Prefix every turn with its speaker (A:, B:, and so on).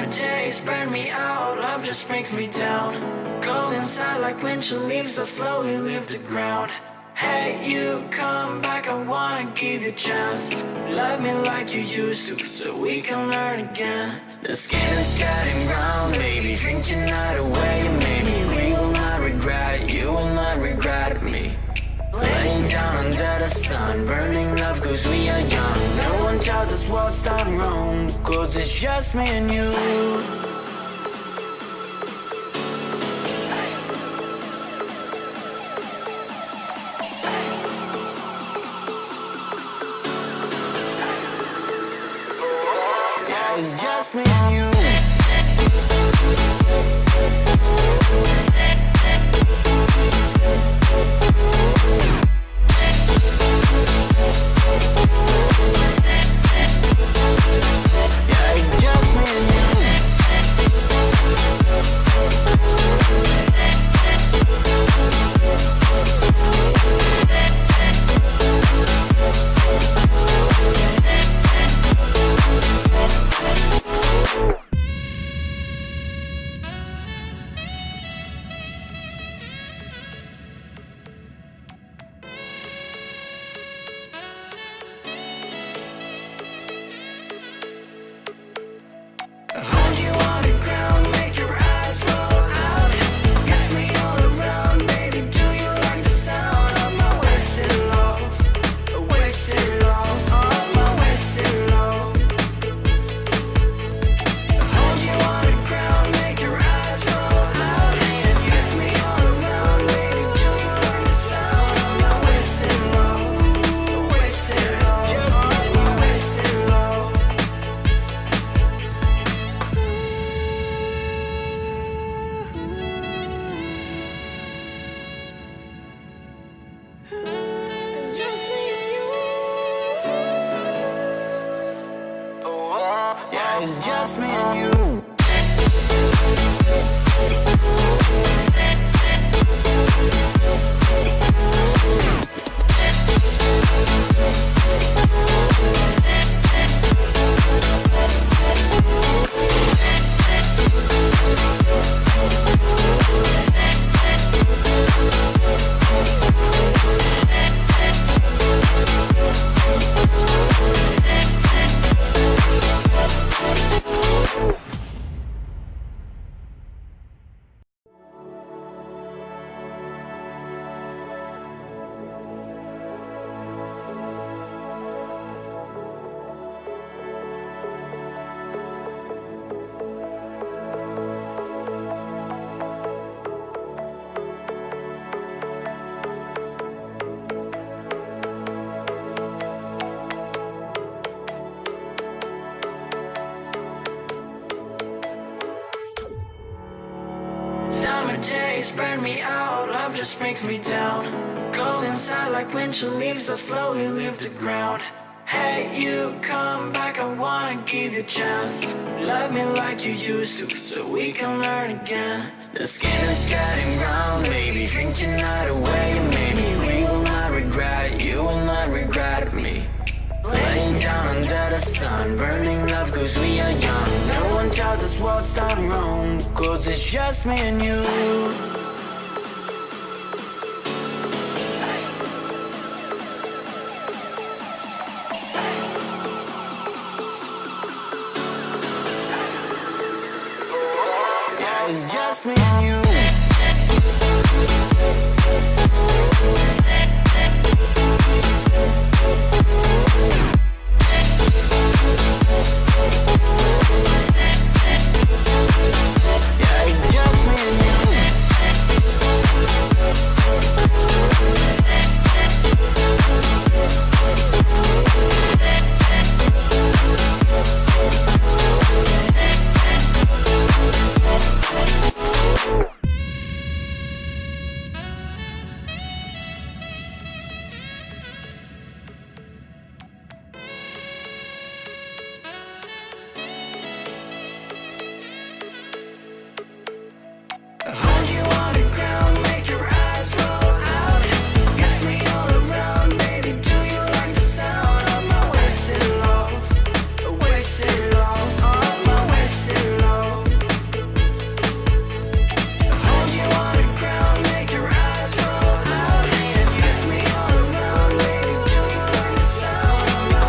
A: Summer days burn me out, love just brings me down. Cold inside like winter leaves that slowly leave the ground. Hey, you come back, I wanna give you a chance. Love me like you used to, so we can learn again. The skin is getting brown, baby, drink your night away. Maybe we will not regret it, you will not regret me. Laying down under the sun, burning love cause we are young. No one tells us what's done wrong, cause it's just me and you. It's just me and you. Yeah, it's just me and you. Hold you on the ground, make your eyes roll out. Kiss me all around, baby, do you like the sound of my wasted love? Wasted love, of my wasted love. Hold you on the ground, make your eyes roll out. Kiss me all around, baby, do you like the sound of my wasted love? Wasted love, just my wasted love. It's just me and you. Oh, yeah, it's just me and you. Summer days burn me out, love just brings me down. Cold inside like winter leaves that slowly leave the ground. Hey, you come back, I wanna give you a chance. Love me like you used to, so we can learn again. The skin is getting brown, baby, drink your night away. Maybe we will not regret it, you will not regret me. Laying down under the sun, burning love cause we are young. No one tells us what's done wrong, cause it's just me and you. Yeah, it's just me and you.